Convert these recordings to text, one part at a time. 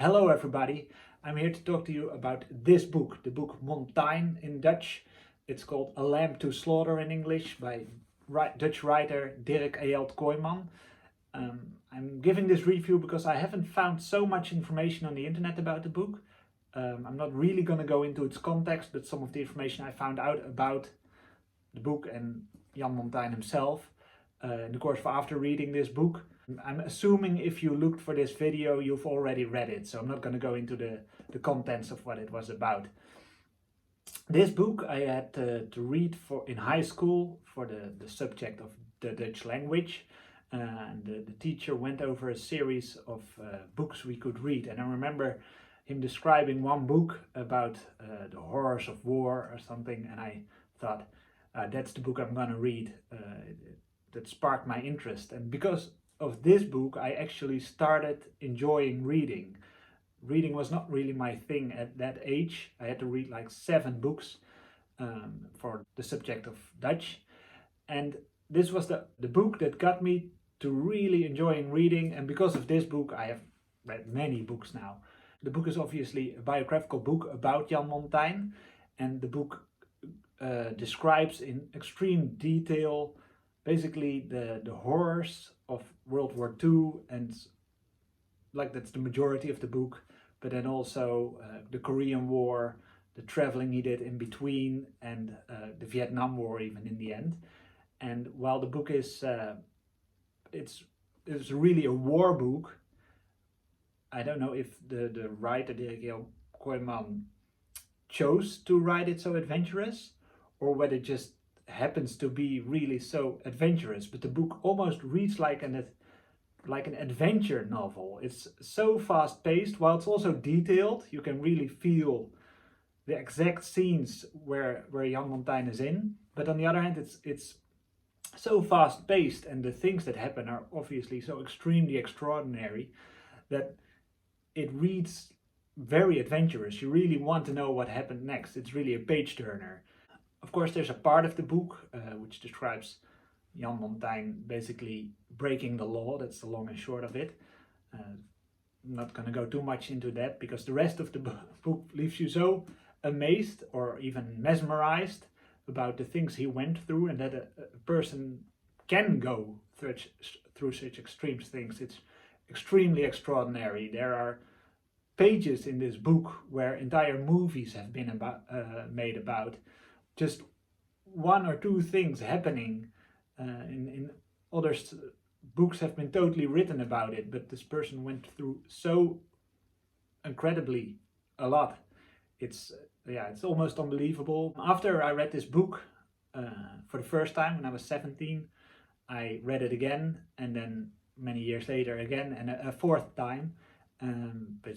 Hello everybody, I'm here to talk to you about this book, the book Montyn in Dutch. It's called A Lamb to Slaughter in English by Dutch writer Dirk Ayelt Kooiman. I'm giving this review because I haven't found so much information on the internet about the book. I'm not really going to go into its context, but some of the information I found out about the book and Jan Montyn himself in the course of after reading this book. I'm assuming if you looked for this video, you've already read it, so I'm not going to go into the contents of what it was about. This book I had to read in high school for the subject of the Dutch language. And the teacher went over a series of books we could read, and I remember him describing one book about the horrors of war or something, and I thought, that's the book I'm going to read. That sparked my interest, and because of this book I actually started enjoying reading. Reading was not really my thing at that age. I had to read like 7 books for the subject of Dutch, and this was the book that got me to really enjoying reading, and because of this book I have read many books now. The book is obviously a biographical book about Jan Montyn, and the book describes in extreme detail basically the horrors of World War II, and like that's the majority of the book, but then also the Korean War, the traveling he did in between, and the Vietnam War even in the end. And while the book is it's really a war book, I don't know if the writer Dirk Ayelt Kooiman chose to write it so adventurous, or whether it just happens to be really so adventurous, but the book almost reads like an adventure novel. It's so fast paced, while it's also detailed. You can really feel the exact scenes where Jan Montyn is in, but on the other hand it's so fast paced, and the things that happen are obviously so extremely extraordinary that it reads very adventurous. You really want to know what happened next. It's really a page turner. Of course, there's a part of the book which describes Jan Montyn basically breaking the law. That's the long and short of it. I'm not going to go too much into that, because the rest of the book leaves you so amazed or even mesmerized about the things he went through, and that a person can go through such extreme things. It's extremely extraordinary. There are pages in this book where entire movies have been made about just 1 or 2 things happening. In other books have been totally written about it, but this person went through so incredibly a lot. It's almost unbelievable. After I read this book for the first time when I was 17, I read it again, and then many years later again, and a 4th time. But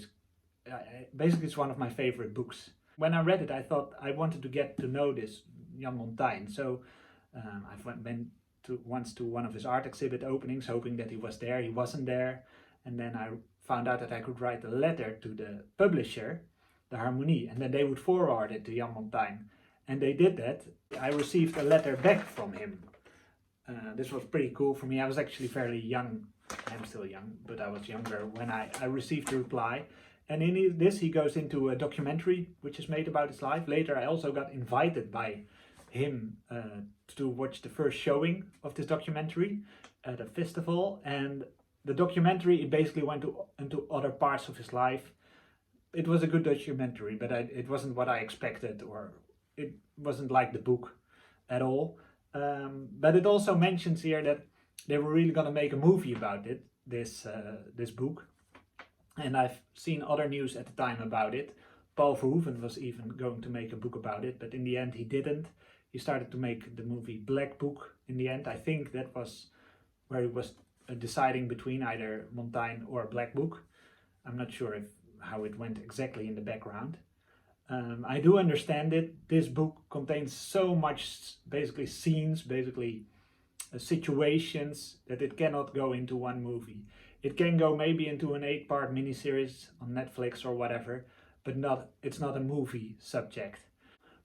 basically it's one of my favorite books. When I read it, I thought I wanted to get to know this Jan Montyn, so I've been once to one of his art exhibit openings, hoping that he was there. He wasn't there, and then I found out that I could write a letter to the publisher, the Harmonie, and then they would forward it to Jan Montyn, and they did that. I received a letter back from him. This was pretty cool for me. I was actually fairly young. I'm still young, but I was younger when I received the reply. And in this he goes into a documentary which is made about his life. Later I also got invited by him to watch the first showing of this documentary at a festival, and the documentary, it basically went into other parts of his life. It was a good documentary, but it wasn't what I expected, or it wasn't like the book at all. But it also mentions here that they were really going to make a movie about it, this book. And I've seen other news at the time about it. Paul Verhoeven was even going to make a book about it, but in the end he didn't. He started to make the movie Black Book in the end. I think that was where he was deciding between either Montyn or Black Book. I'm not sure how it went exactly in the background. I do understand it. This book contains so much basically scenes, situations, that it cannot go into one movie. It can go maybe into an 8-part miniseries on Netflix or whatever, but it's not a movie subject.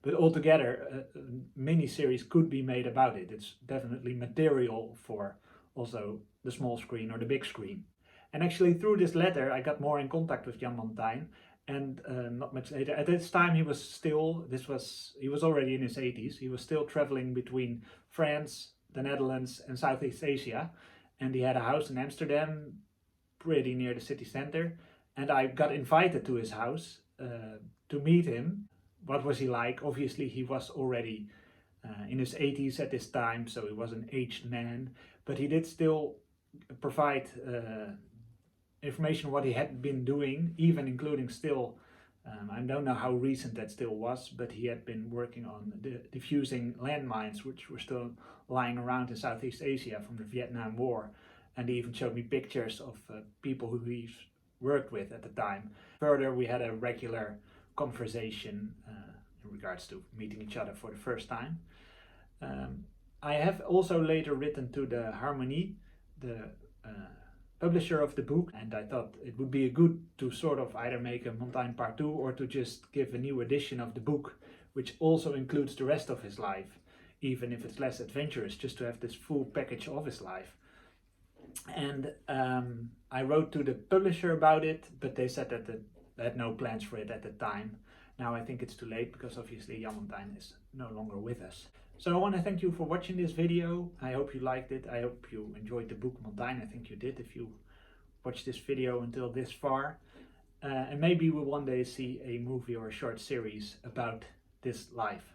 But altogether, a miniseries could be made about it. It's definitely material for also the small screen or the big screen. And actually through this letter I got more in contact with Jan Montyn, and not much later, at this time he was already in his 80s, he was still traveling between France, the Netherlands and Southeast Asia, and he had a house in Amsterdam pretty near the city center, and I got invited to his house to meet him. What was he like? Obviously he was already in his 80s at this time, so he was an aged man, but he did still provide information what he had been doing, even including still, I don't know how recent that still was, but he had been working on diffusing landmines which were still lying around in Southeast Asia from the Vietnam War, and he even showed me pictures of people who he worked with at the time. Further, we had a regular conversation in regards to meeting each other for the first time. I have also later written to the Harmonie, the publisher of the book, and I thought it would be good to sort of either make a Montyn Part 2 or to just give a new edition of the book, which also includes the rest of his life, even if it's less adventurous, just to have this full package of his life. And I wrote to the publisher about it, but they said that they had no plans for it at the time. Now I think it's too late, because obviously Jan Montyn is no longer with us. So I want to thank you for watching this video. I hope you liked it. I hope you enjoyed the book Montyn. I think you did if you watched this video until this far. And maybe we'll one day see a movie or a short series about this life.